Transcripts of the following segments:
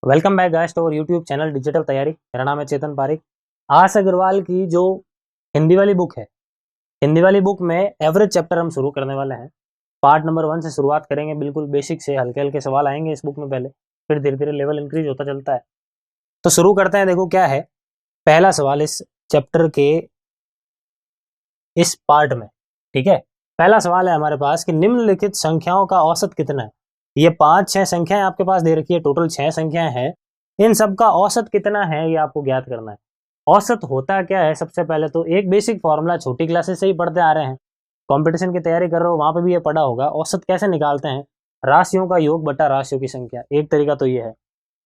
Welcome back guys to our YouTube channel digital Taiyari. मेरा नाम है चेतन पारिक। आस अग्रवाल की जो हिंदी वाली बुक है, हिंदी वाली बुक में एवरेज चैप्टर हम शुरू करने वाले हैं। पार्ट नंबर 1 से शुरुआत करेंगे, बिल्कुल बेसिक से। हल्के हल्के सवाल आएंगे इस बुक में पहले, फिर धीरे धीरे लेवल इंक्रीज होता चलता है। तो शुरू करते हैं। देखो क्या है पहला सवाल इस चैप्टर के इस पार्ट में। ठीक है, पहला सवाल है हमारे पास कि निम्नलिखित संख्याओं का औसत कितना है। ये 5-6 संख्याएं आपके पास दे रखी है, टोटल 6 संख्याएं हैं। इन सब का औसत कितना है ये आपको ज्ञात करना है। औसत होता क्या है, सबसे पहले तो एक बेसिक फॉर्मूला छोटी क्लासेस से ही पढ़ते आ रहे हैं। कंपटीशन की तैयारी कर रहे हो वहां पे भी ये पढ़ा होगा। औसत कैसे निकालते हैं, राशियों का योग बटा राशियों की संख्या। एक तरीका तो ये है।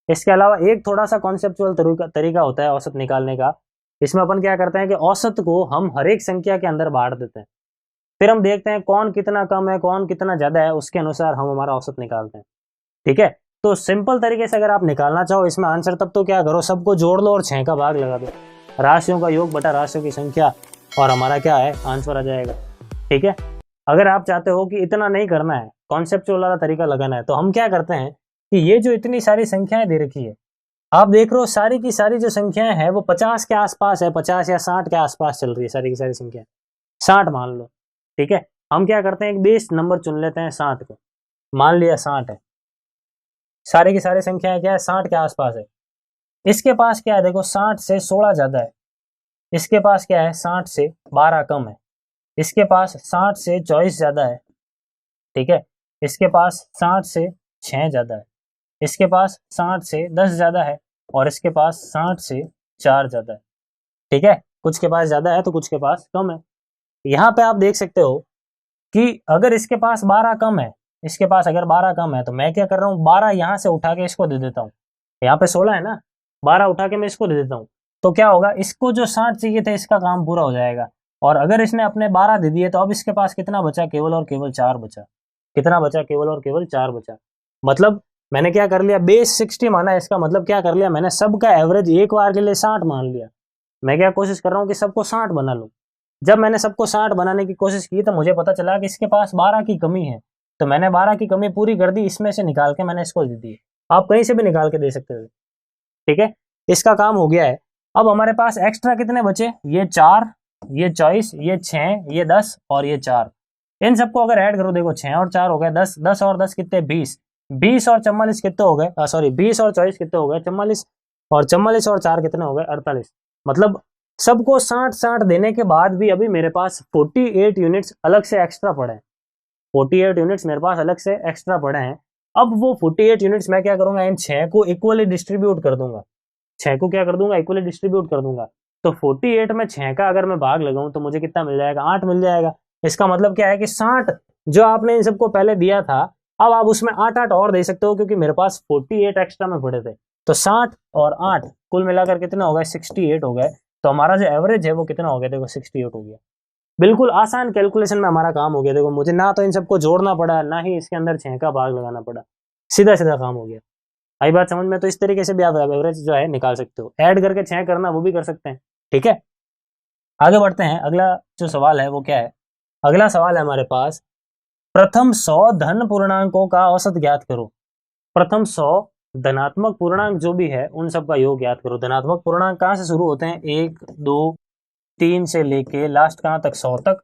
इसके अलावा एक थोड़ा सा कॉन्सेप्चुअल तरीका होता है औसत निकालने का। इसमें अपन क्या करते हैं कि औसत को हम हर एक संख्या के अंदर बांट देते हैं, फिर हम देखते हैं कौन कितना कम है कौन कितना ज्यादा है, उसके अनुसार हम हमारा औसत निकालते हैं। ठीक है, तो सिंपल तरीके से अगर आप निकालना चाहो इसमें आंसर, तब तो क्या करो, सबको जोड़ लो और 6 का भाग लगा दो। राशियों का योग बटा राशियों की संख्या, और हमारा क्या है, आंसर आ जाएगा। ठीक है, अगर आप चाहते हो कि इतना नहीं करना है, कॉन्सेप्चुअल वाला तरीका लगाना है, तो हम क्या करते हैं कि ये जो इतनी सारी संख्याएं दे रखी है, आप देख रहे हो सारी की सारी जो संख्याएं हैं वो 50 के आसपास है, 50 या 60 के आसपास चल रही है सारी की सारी संख्या। 60 मान लो। ठीक है, हम क्या करते हैं एक बेस नंबर चुन लेते हैं 60 को। मान लिया 60 है, सारी की सारी संख्याएं क्या है, 60 के आसपास है। इसके पास क्या है, देखो 60 से 16 ज्यादा है। इसके पास क्या है, 60 से 12 कम है। इसके पास 60 से 24 ज्यादा है। ठीक है, इसके पास 60 से 6 ज्यादा है। इसके पास 60 से 10 ज्यादा है, और इसके पास 60 से 4 ज्यादा है। ठीक है, कुछ के पास ज्यादा है तो कुछ के पास कम है। यहाँ पे आप देख सकते हो कि अगर इसके पास 12 कम है, इसके पास अगर 12 कम है, तो मैं क्या कर रहा हूँ, 12 यहाँ से उठा के इसको दे देता हूँ। यहाँ पे 16 है ना, 12 उठा के मैं इसको दे देता हूँ। तो क्या होगा, इसको जो 60 चाहिए था इसका काम पूरा हो जाएगा। और अगर इसने अपने 12 दे दिए तो अब इसके पास कितना बचा, केवल और केवल 4 बचा। कितना बचा, केवल और केवल 4 बचा। मतलब मैंने क्या कर लिया, बेस 60 माना। इसका मतलब क्या कर लिया मैंने, सबका एवरेज एक बार के लिए 60 मान लिया। मैं क्या कोशिश कर रहा हूँ कि सबको 60 बना लूं। जब मैंने सबको 60 बनाने की कोशिश की तो मुझे पता चला कि इसके पास 12 की कमी है। तो मैंने 12 की कमी पूरी कर दी, इसमें से निकाल के मैंने इसको दे दी। आप कहीं से भी निकाल के दे सकते थे। ठीक है, इसका काम हो गया है। अब हमारे पास एक्स्ट्रा कितने बचे, ये 4, ये 24, ये 6, ये 10 और ये 4। इन सबको अगर ऐड करो, देखो 6 और 4 हो गए 10, 10 और 10 कितने, 20, 20 और 44 कितने हो गए, सॉरी 20 और 24 कितने हो गए, 44, और 44 और 4 कितने हो गए, 48। मतलब सबको 60-60 देने के बाद भी अभी मेरे पास 48 यूनिट्स अलग से एक्स्ट्रा पड़े हैं। 48 यूनिट्स मेरे पास अलग से एक्स्ट्रा पड़े हैं। अब वो 48 यूनिट्स मैं क्या करूंगा, इन 6 को इक्वली डिस्ट्रीब्यूट कर दूंगा। 6 को क्या कर दूंगा, इक्वली डिस्ट्रीब्यूट कर दूंगा। तो 48 में 6 का अगर मैं भाग लगाऊं तो मुझे कितना मिल जाएगा, 8 मिल जाएगा। इसका मतलब क्या है कि 60 जो आपने इन सबको पहले दिया था, अब आप उसमें 8-8 और दे सकते हो, क्योंकि मेरे पास 48 एक्स्ट्रा में पड़े थे। तो 60 और 8 कुल मिलाकर कितना हो गया, 68 हो गए। तो हमारा जो एवरेज है वो कितना हो गया, देखो 68 हो गया। बिल्कुल आसान कैलकुलेशन में हमारा काम हो गया। देखो मुझे ना तो इन सबको जोड़ना पड़ा, ना ही इसके अंदर 6 का भाग लगाना पड़ा, सीधा सीधा काम हो गया। आई बात समझ में? तो इस तरीके से भी आप एवरेज जो है निकाल सकते हो, ऐड करके 6 करना वो भी कर सकते हैं। ठीक है, आगे बढ़ते हैं। अगला जो सवाल है वो क्या है, अगला सवाल है हमारे पास, प्रथम 100 धन पूर्णांकों का औसत ज्ञात करो। प्रथम 100 धनात्मक पूर्णांक जो भी है उन सब का योग ज्ञात करो। धनात्मक पूर्णांक कहाँ से शुरू होते हैं, 1, 2, 3 से लेके लास्ट कहाँ तक, 100 तक।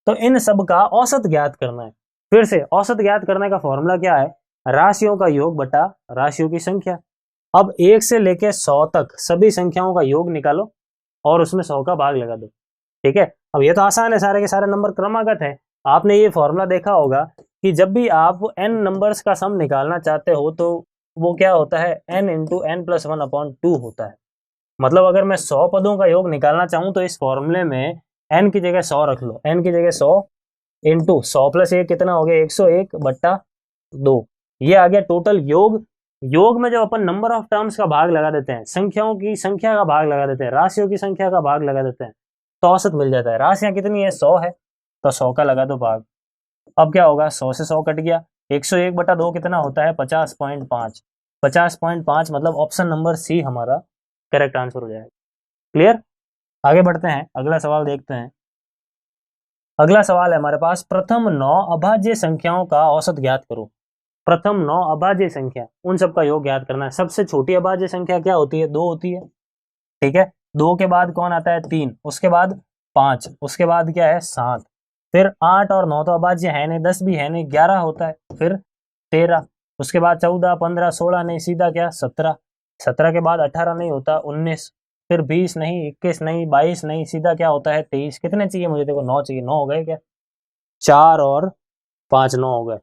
तो इन सब का औसत ज्ञात करना है। फिर से औसत ज्ञात करने का फॉर्मूला क्या है, राशियों का योग बटा राशियों की संख्या। अब 1 से लेके 100 तक सभी संख्याओं का योग निकालो और उसमें 100 का भाग लगा दो। ठीक है, अब ये तो आसान है, सारे के सारे नंबर क्रमागत है। आपने ये फॉर्मूला देखा होगा कि जब भी आप n नंबर्स का सम निकालना चाहते हो तो वो क्या होता है, n इंटू एन प्लस 1/2 होता है। मतलब अगर मैं 100 पदों का योग निकालना चाहूं तो इस फॉर्मूले में n की जगह 100 रख लो, n की जगह 100 इंटू 100 प्लस 1 कितना हो गया, 101 बट्टा 2। ये आ गया टोटल योग। योग में जब अपन नंबर ऑफ टर्म्स का भाग लगा देते हैं, संख्याओं की संख्या का भाग लगा देते हैं, राशियों की संख्या का भाग लगा देते हैं, तो औसत मिल जाता है। राशियां कितनी है, 100 है, तो 100 का लगा दो भाग। अब क्या होगा, 100 से 100 कट गया, 101 बटा 2 कितना होता है, 50.5। 50.5 मतलब ऑप्शन नंबर सी हमारा करेक्ट आंसर हो जाएगा। क्लियर, आगे बढ़ते हैं, अगला सवाल देखते हैं। अगला सवाल है हमारे पास, प्रथम 9 अभाज्य संख्याओं का औसत ज्ञात करो। प्रथम 9 अभाज्य संख्या, उन सबका योग याद करना है। सबसे छोटी अभाज्य संख्या क्या होती है? 2 होती है, ठीक है। 2 के बाद कौन आता है? 3, उसके बाद 5, उसके बाद क्या है? 7, फिर 8 और 9 तो अभाज्य है नहीं, 10 भी है नहीं, 11 होता है, फिर 13, उसके बाद 14, 15, 16 नहीं, सीधा क्या? 17, 17 के बाद 18 नहीं होता, 19, फिर 20 नहीं, 21 नहीं, 22 नहीं, सीधा क्या होता है? 23। कितने चाहिए मुझे? देखो 9 चाहिए। 9 हो गए क्या? 4 और 5, 9 हो गए।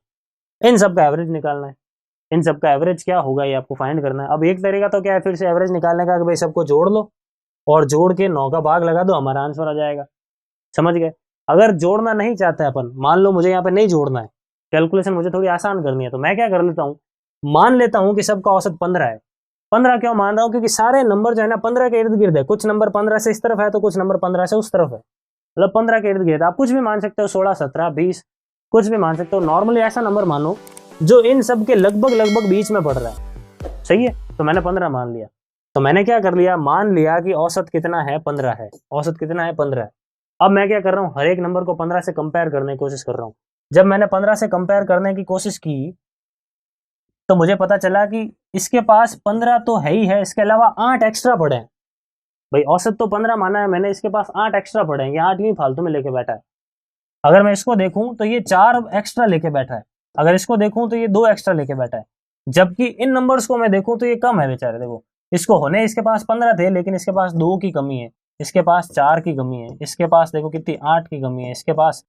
इन सब का एवरेज निकालना है। इन सब का एवरेज क्या होगा ये आपको फाइंड करना है। अब एक तरीका तो क्या है फिर से एवरेज निकालने का कि भाई सबको जोड़ लो और जोड़ के 9 का भाग लगा दो, हमारा आंसर आ जाएगा। समझ गए? अगर जोड़ना नहीं चाहते अपन, मान लो मुझे यहाँ पे नहीं जोड़ना है, कैलकुलेशन मुझे थोड़ी आसान करनी है, तो मैं क्या कर लेता हूँ, मान लेता हूँ कि सबका औसत 15 है। 15 क्यों मान रहा हूँ? क्योंकि सारे नंबर जो है ना 15 के इर्द गिर्द है। कुछ नंबर 15 से इस तरफ है तो कुछ नंबर 15 से उस तरफ है, मतलब 15 के इर्द गिर्द। आप कुछ भी मान सकते हो, 16, 17, 20, कुछ भी मान सकते हो। नॉर्मली ऐसा नंबर मानो जो इन सब के लगभग लगभग बीच में पड़ रहा है, सही है। तो मैंने 15 मान लिया। तो मैंने क्या कर लिया, मान लिया कि औसत कितना है? 15 है। औसत कितना है? 15 है। अब मैं क्या कर रहा हूँ, हर एक नंबर को 15 से कंपेयर करने की कोशिश कर रहा हूँ। जब मैंने 15 से कंपेयर करने की कोशिश की तो मुझे पता चला कि इसके पास 15 तो है ही है, इसके अलावा 8 एक्स्ट्रा पड़े हैं। भाई औसत तो 15 माना है मैंने, इसके पास 8 एक्स्ट्रा पड़े हैं, ये 8 ही फालतू में लेके बैठा है। अगर मैं इसको देखूं तो ये 4 एक्स्ट्रा लेके बैठा है, अगर इसको देखूं तो ये 2 एक्स्ट्रा लेके बैठा है। जबकि इन नंबर्स को मैं देखूं तो ये कम है बेचारे। देखो इसको होने इसके पास 15 थे, लेकिन इसके पास 2 की कमी है, इसके पास 4 की कमी है, इसके पास देखो कितनी 8 की कमी है, इसके पास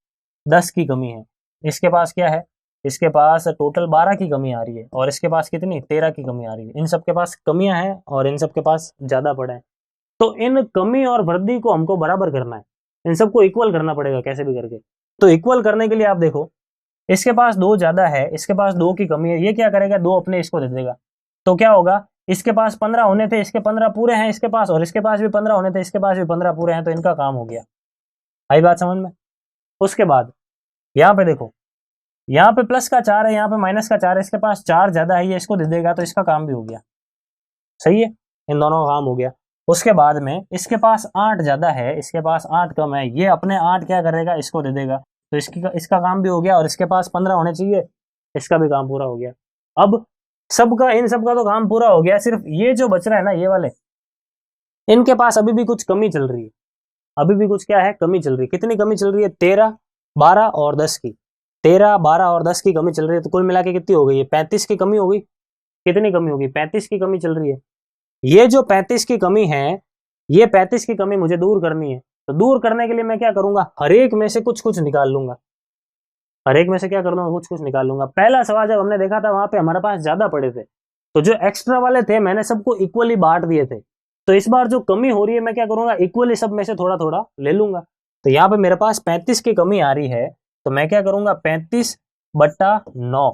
10 की कमी है, इसके पास क्या है, इसके पास टोटल 12 की कमी आ रही है, और इसके पास कितनी 13 की कमी आ रही है। इन सब के पास कमियां हैं और इन सब के पास ज्यादा पड़े हैं। तो इन कमी और वृद्धि को हमको बराबर करना है, इन सबको इक्वल करना पड़ेगा कैसे भी करके। तो इक्वल करने के लिए आप देखो, इसके पास 2 ज्यादा है, इसके पास 2 की कमी है, ये क्या करेगा, 2 अपने इसको दे देगा। तो क्या होगा, इसके पास 15 होने थे, इसके 15 पूरे हैं इसके पास, और इसके पास भी 15 होने थे, इसके पास भी 15 पूरे हैं, तो इनका काम हो गया। आई बात समझ में? उसके बाद यहाँ पे देखो, यहाँ पे प्लस का 4 है, यहाँ पे माइनस का 4 है, इसके पास 4 ज्यादा है, ये इसको दे देगा, तो इसका काम भी हो गया। सही है, इन दोनों का काम हो गया। उसके बाद में इसके पास 8 ज्यादा है, इसके पास 8 कम है, ये अपने 8 क्या करेगा, इसको दे देगा, तो इसका काम भी हो गया। और इसके पास 15 होने चाहिए, इसका भी काम पूरा हो गया। अब सबका, इन सबका तो काम पूरा हो गया, सिर्फ ये जो बच रहा है ना, ये वाले, इनके पास अभी भी कुछ कमी चल रही है। अभी भी कुछ क्या है, कमी चल रही है। कितनी कमी चल रही है? 13, 12 और 10 की। 13, 12 और 10 की कमी चल रही है, तो कुल मिला के कितनी हो गई है? 35 की कमी हो गई। कितनी कमी होगी? 35 की कमी चल रही है। ये जो 35 की कमी है, ये 35 की कमी मुझे दूर करनी है। तो दूर करने के लिए मैं क्या करूंगा, हर एक में से कुछ कुछ निकाल लूंगा। हर एक में से क्या कर लूंगा, कुछ कुछ निकाल लूंगा। पहला सवाल जब हमने देखा था, वहां पे हमारे पास ज्यादा पड़े थे, तो जो एक्स्ट्रा वाले थे मैंने सबको इक्वली बांट दिए थे। तो इस बार जो कमी हो रही है, मैं क्या करूंगा, इक्वली सब में से थोड़ा थोड़ा ले लूंगा। तो यहाँ पे मेरे पास 35 की कमी आ रही है, तो मैं क्या करूंगा, 35/9,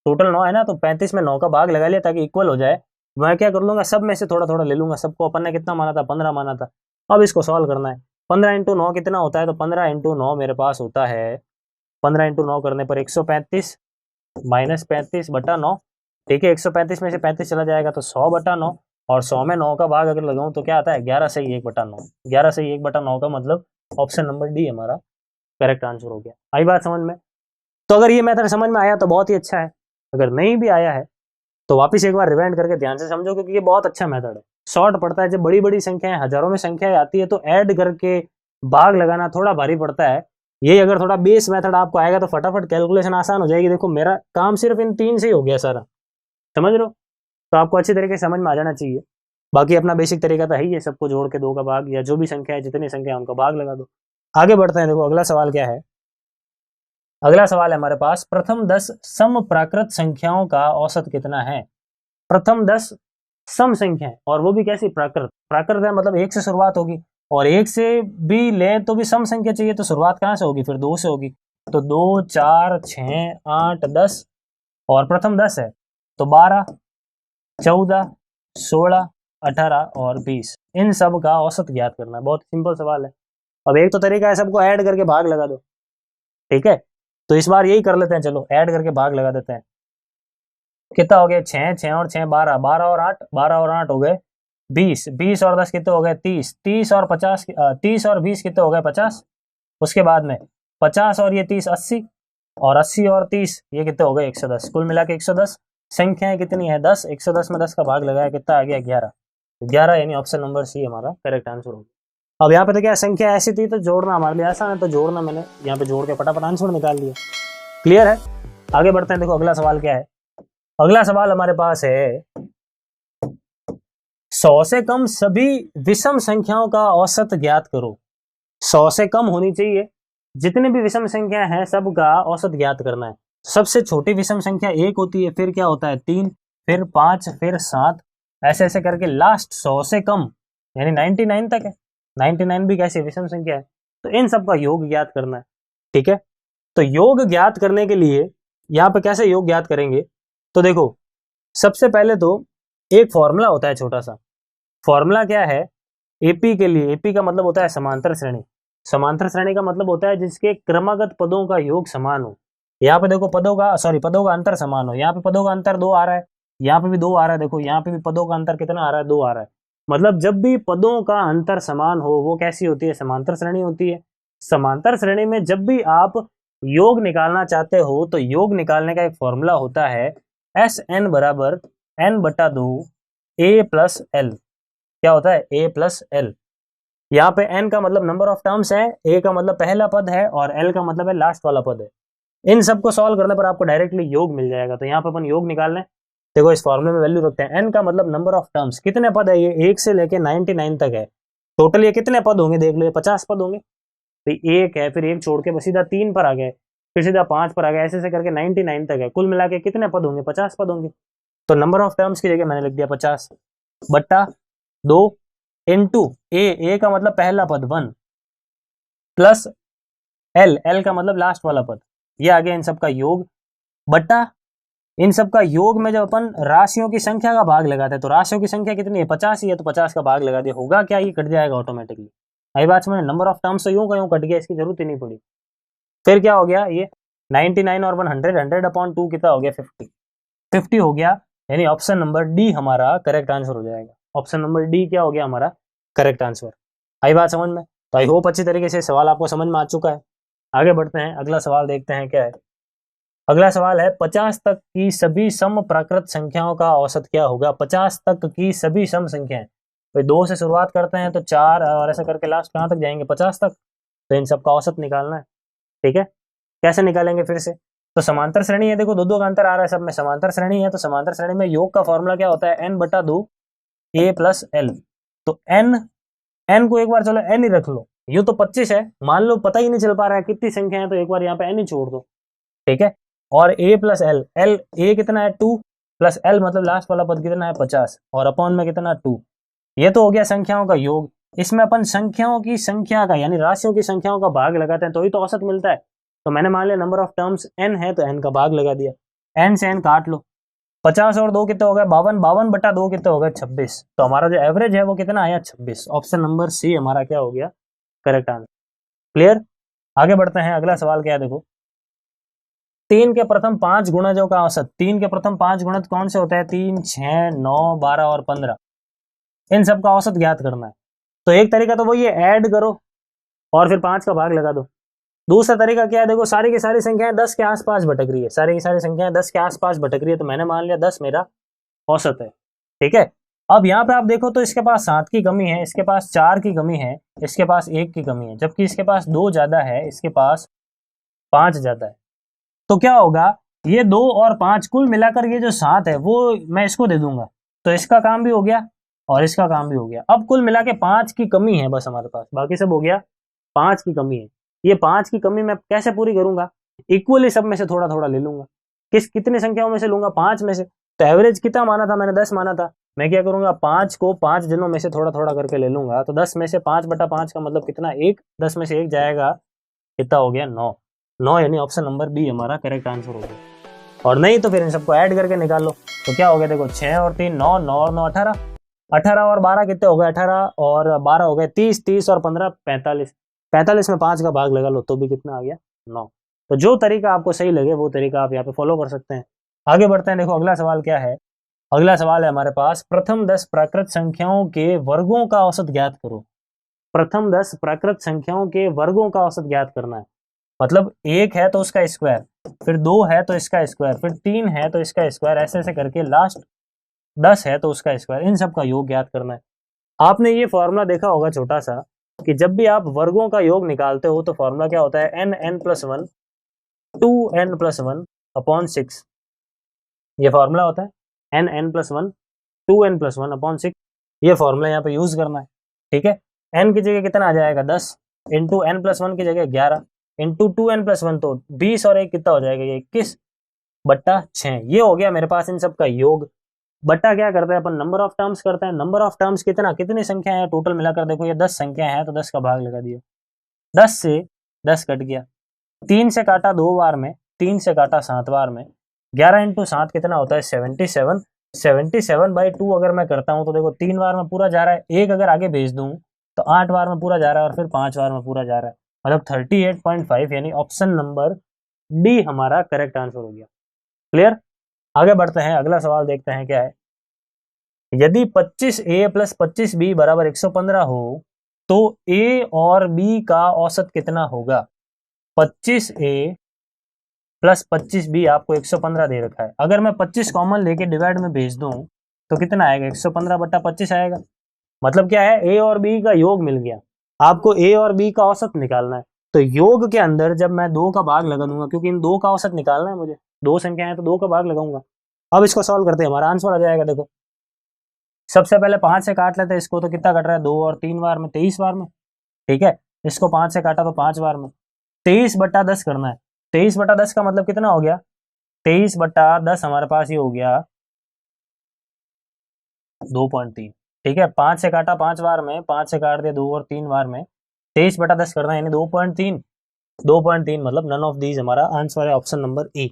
टोटल 9 है ना, तो 35 में 9 का भाग लगा लिया ताकि इक्वल हो जाए। मैं क्या कर लूंगा, सब में से थोड़ा थोड़ा ले लूंगा। सबको अपन ने कितना माना था? 15 माना था। अब इसको सॉल्व करना है। 15 इंटू 9 कितना होता है? तो 15 इंटू 9 मेरे पास होता है, 15 इंटू 9 करने पर 135 माइनस 35/9। ठीक है, 135 में से 35 चला जाएगा तो 100/9, और 100 में 9 का भाग अगर लगाऊं तो क्या आता है? 11 सही 1/9। 11 सही 1/9 का मतलब ऑप्शन नंबर डी हमारा करेक्ट आंसर हो गया। आई बात समझ में? तो अगर ये मेथड समझ में आया तो बहुत ही अच्छा है, अगर नहीं भी आया है तो वापिस एक बार रिवाइंड करके ध्यान से समझो, क्योंकि ये बहुत अच्छा मेथड है। शॉर्ट पड़ता है, जब बड़ी बड़ी संख्याएं, हजारों में संख्याएं आती है तो ऐड करके भाग लगाना थोड़ा भारी पड़ता है। ये अगर थोड़ा बेस मेथड आपको आएगा तो फटाफट कैलकुलेशन आसान हो जाएगी। देखो मेरा काम सिर्फ इन 3 से ही हो गया सारा, समझ लो। तो आपको अच्छी तरीके से समझ में आ जाना चाहिए। बाकी अपना बेसिक तरीका तो है ही है, सबको जोड़ के 2 का भाग, या जो भी संख्या है, जितनी संख्या है उनका भाग लगा दो। आगे बढ़ते हैं। देखो अगला सवाल क्या है। अगला सवाल है हमारे पास, प्रथम 10 सम प्राकृत संख्याओं का औसत कितना है? प्रथम 10 सम संख्या है, और वो भी कैसी? प्राकृत। प्राकृत है मतलब 1 से शुरुआत होगी, और 1 से भी ले तो भी सम संख्या चाहिए, तो शुरुआत कहाँ से होगी? फिर 2 से होगी। तो 2, 4, 6, 8, 10, और प्रथम 10 है तो 12, 14, 16, 18 और 20, इन सब का औसत ज्ञात करना है। बहुत सिंपल सवाल है। अब एक तो तरीका है, सबको ऐड करके भाग लगा दो, ठीक है। तो इस बार यही कर लेते हैं, चलो ऐड करके भाग लगा देते हैं। कितना हो गया? 6, 6 और 6 12, 12 और 8, 12 और 8 हो गए 20, 20 और 10 कितने हो गए? 30, 30 और 50, 30 और 20 कितने हो गए? 50। उसके बाद में 50 और ये 30, 80, और 80 और 30 ये कितने हो गए 110, कुल मिला के 110। संख्याएं कितनी है 10, 110 में 10 का भाग लगाया कितना आ गया 11, 11 यानी ऑप्शन नंबर सी हमारा करेक्ट आंसर होगा। अब यहाँ पे तो क्या संख्या ऐसी थी तो जोड़ना हमारे लिए आसान है, तो जोड़ना मैंने यहाँ पे जोड़ के फटाफट आंसर निकाल दिया। क्लियर है, आगे बढ़ते हैं। देखो अगला सवाल क्या है, अगला सवाल हमारे पास है 100 से कम सभी विषम संख्याओं का औसत ज्ञात करो। 100 से कम होनी चाहिए, जितनी भी विषम संख्या है सबका औसत ज्ञात करना है। सबसे छोटी विषम संख्या 1 होती है, फिर क्या होता है 3, फिर 5, फिर 7, ऐसे ऐसे करके लास्ट 100 से कम यानी 99 तक है। 99 भी कैसी विषम संख्या है, तो इन सब का योग ज्ञात करना है। ठीक है, तो योग ज्ञात करने के लिए यहाँ पे कैसे योग ज्ञात करेंगे, तो देखो सबसे पहले तो एक फॉर्मूला होता है छोटा सा। फॉर्मूला क्या है, एपी के लिए, एपी का मतलब होता है समांतर श्रेणी। समांतर श्रेणी का मतलब होता है जिसके क्रमागत पदों का योग समान हो। यहाँ पे देखो पदों का अंतर समान हो। यहाँ पे पदों का अंतर 2 आ रहा है, यहाँ पे भी 2 आ रहा है। देखो यहाँ पे भी पदों का अंतर कितना आ रहा है 2 आ रहा है। मतलब जब भी पदों का अंतर समान हो वो कैसी होती है, समांतर श्रेणी होती है। समांतर श्रेणी में जब भी आप योग निकालना चाहते हो तो योग निकालने का एक फॉर्मूला होता है एस एन बराबर एन बटा 2 ए प्लस एल। क्या होता है ए प्लस एल। यहाँ पे n का मतलब नंबर ऑफ टर्म्स है, a का मतलब पहला पद है और l का मतलब है लास्ट वाला पद है। इन सबको सॉल्व करने पर आपको डायरेक्टली योग मिल जाएगा। तो यहाँ पे अपन योग निकाल लें। देखो इस फॉर्मूले में वैल्यू रखते हैं, n का मतलब नंबर ऑफ टर्म्स, कितने पद है ये 1 से लेके 99 तक है। टोटल ये कितने पद होंगे देख लो, ये 50 पद होंगे। तो 1 है, फिर 1 छोड़ के बस सीधा 3 पर आ गए, फिर सीधा 5 पर आ गए, ऐसे ऐसे करके 99 तक है। कुल मिला के कितने पद होंगे 50 पद होंगे। तो नंबर ऑफ टर्म्स की जगह मैंने लिख दिया 50 बट्टा 2 इंटू ए का मतलब पहला पद 1 प्लस एल का मतलब लास्ट वाला पद, ये आ गया इन सब का योग बट्टा इन सब का योग में जब अपन राशियों की संख्या का भाग लगाते हैं तो राशियों की संख्या कितनी है 50 ही है, तो 50 का भाग लगा दिया, होगा क्या ये कट जाएगा ऑटोमेटिकली। आई बात समझ, नंबर ऑफ टर्म्स तो यूं का यूं कट गया, इसकी जरूरत ही नहीं पड़ी। फिर क्या हो गया ये 99 और 100, 100/2 कितना हो गया 50, 50 हो गया, यानी ऑप्शन नंबर डी हमारा करेक्ट आंसर हो जाएगा। ऑप्शन नंबर डी क्या हो गया हमारा करेक्ट आंसर। आई बात समझ में, तो आई होप अच्छी तरीके से सवाल आपको समझ में आ चुका है। आगे बढ़ते हैं, अगला सवाल देखते हैं क्या है। अगला सवाल है 50 तक की सभी सम प्राकृत संख्याओं का औसत क्या होगा। 50 तक की सभी सम संख्याएं, भाई 2 से शुरुआत करते हैं तो 4 और ऐसा करके लास्ट कहाँ तक जाएंगे 50 तक, तो इन सब का औसत निकालना है। ठीक है, कैसे निकालेंगे फिर से, तो समांतर श्रेणी है, देखो 2 का अंतर आ रहा है सब में, समांतर श्रेणी है तो समांतर श्रेणी में योग का फॉर्मूला क्या होता है n/2 a प्लस एल। तो n को एक बार चलो n ही रख लो, यूं तो 25 है, मान लो पता ही नहीं चल पा रहा है कितनी संख्या है, तो एक बार यहाँ पे n ही छोड़ दो। ठीक है, और a प्लस एल, a कितना है 2 प्लस एल मतलब लास्ट वाला पद कितना है 50 और अपॉन में कितना 2। ये तो हो गया संख्याओं का योग। इसमें अपन संख्याओं की संख्या का यानी राशियों की संख्याओं का भाग लगाते हैं तो ही तो औसत मिलता है। तो मैंने मान लिया नंबर ऑफ टर्म्स n है तो n का भाग लगा दिया, n से n काट लो, 50 और 2 कितने हो गए 52, 52/2 कितने हो गए 26। तो हमारा जो एवरेज है वो कितना आया 26। ऑप्शन नंबर सी हमारा क्या हो गया करेक्ट आंसर। क्लियर, आगे बढ़ते हैं। अगला सवाल क्या है, देखो 3 के प्रथम 5 गुणजों का औसत। 3 के प्रथम 5 गुणज कौन से होते हैं, 3, 6, 9, 12 और 15, इन सब का औसत ज्ञात करना है। तो एक तरीका तो वही है ऐड करो और फिर 5 का भाग लगा दो। दूसरा तरीका क्या है, देखो सारी की सारी संख्याएं 10 के आसपास भटक रही है, सारी की सारी संख्याएं 10 के आसपास भटक रही है, तो मैंने मान लिया 10 मेरा औसत है। ठीक है, अब यहाँ पे आप देखो तो इसके पास 7 की कमी है, इसके पास 4 की कमी है, इसके पास 1 की कमी है, जबकि इसके पास 2 ज्यादा है, इसके पास 5 ज्यादा है। तो क्या होगा, ये 2 और 5 कुल मिलाकर ये जो 7 है वो मैं इसको दे दूंगा, तो इसका काम भी हो गया और इसका काम भी हो गया। अब कुल मिला के 5 की कमी है बस हमारे पास, बाकी सब हो गया। 5 की कमी है, ये 5 की कमी मैं कैसे पूरी करूंगा, इक्वली सब में से थोड़ा थोड़ा ले लूंगा। कितनी संख्याओं में से लूंगा 5 में से, तो एवरेज कितना माना था मैंने 10 माना था, मैं क्या करूंगा 5 को 5 जनों में से थोड़ा थोड़ा करके ले लूंगा। तो 10 में से 5/5 का मतलब कितना 1, 10 में से 1 जाएगा, कितना हो गया 9, 9 यानी ऑप्शन नंबर बी हमारा करेक्ट आंसर हो गया। और नहीं तो फिर इन सबको ऐड करके निकाल लो, तो क्या हो गया देखो 6 और 3 9, 9 और 9 18, 18 और 12 कितने हो गए 18 और 12 हो गए 30, 30 और 15 45, 45 में 5 का भाग लगा लो तो भी कितना आ गया 9। तो जो तरीका आपको सही लगे वो तरीका आप यहाँ पे फॉलो कर सकते हैं। आगे बढ़ते हैं, देखो अगला सवाल क्या है। अगला सवाल है हमारे पास प्रथम 10 प्राकृत संख्याओं के वर्गों का औसत ज्ञात करो। प्रथम 10 प्राकृत संख्याओं के वर्गों का औसत ज्ञात करना है। मतलब 1 है तो उसका स्क्वायर, फिर 2 है तो इसका स्क्वायर, फिर 3 है तो इसका स्क्वायर, ऐसे ऐसे करके लास्ट 10 है तो उसका स्क्वायर। इन सब का योग ज्ञात करना है। आपने ये फॉर्मूला देखा होगा छोटा सा, कि जब भी आप वर्गों का योग निकालते हो तो फॉर्मूला क्या होता है, n+1 2n+1 अपॉन 6। ये फॉर्मूला होता है n+1 2n+1 अपॉन 6। ये फॉर्मूला यहाँ पे यूज करना है। ठीक है, n की जगह कितना आ जाएगा 10, इंटू n+1 की जगह 11, इंटू 2n+1 तो 20 और 1 कितना हो जाएगा, ये 21/6। ये हो गया मेरे पास इन सब का योग। बट्टा क्या करते हैं अपन, नंबर ऑफ टर्म्स करते हैं। नंबर ऑफ टर्म्स कितना, कितनी संख्या है टोटल मिलाकर, देखो ये 10 संख्या है तो 10 का भाग लगा दिया, 10 से 10 कट गया, 3 से काटा 2 बार में, 3 से काटा 7 बार में, 11 इंटू 7 कितना होता है 77। 77/2 अगर मैं करता हूं तो देखो 3 बार में पूरा जा रहा है, एक अगर आगे भेज दूं तो 8 बार में पूरा जा रहा है, और फिर 5 बार में पूरा जा रहा है, मतलब 38.5, यानी ऑप्शन नंबर डी हमारा करेक्ट आंसर हो गया। क्लियर, आगे बढ़ते हैं, अगला सवाल देखते हैं क्या है। यदि 25a प्लस 25b बराबर 115 हो तो a और b का औसत कितना होगा। 25a प्लस 25b आपको 115 दे रखा है, अगर मैं 25 कॉमन लेके डिवाइड में भेज दूं तो कितना आएगा, 115/25 आएगा। मतलब क्या है, a और b का योग मिल गया, आपको a और b का औसत निकालना है। तो योग के अंदर जब मैं 2 का भाग लगा दूंगा, क्योंकि इन 2 का औसत निकालना है मुझे, 2 संख्या है तो 2 का भाग लगाऊंगा। अब इसको सॉल्व करते हैं, हमारा आंसर आ जाएगा। देखो सबसे पहले 5 से काट लेते हैं इसको, तो कितना कट रहा है, 2 और 3 बार में 23 बार में। ठीक है, इसको 5 से काटा तो 5 बार में, 23/10 करना है। 23/10 का मतलब कितना हो गया, 23/10 हमारे पास ये हो गया 2.3। ठीक है, 5 से काटा 5 बार में, 5 से काट दिया 2 और 3 बार में, 23/10 करना है, यानी 2.3। 2.3 मतलब नन ऑफ दीज हमारा आंसर है ऑप्शन नंबर ए।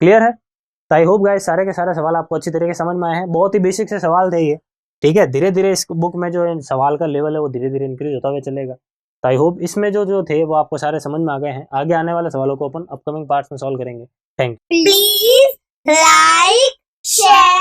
क्लियर है। तो आई होप गाइस सारे के सारे सवाल आपको अच्छी तरीके से समझ में आए हैं। बहुत ही बेसिक से सवाल थे ये। ठीक है, धीरे धीरे इस बुक में जो सवाल का लेवल है वो धीरे धीरे इंक्रीज होता हुआ चलेगा। तो आई होप इसमें जो जो थे वो आपको सारे समझ में आ गए हैं। आगे आने वाले सवालों को अपन अपकमिंग पार्ट्स में सॉल्व करेंगे। Thank you. Please like, share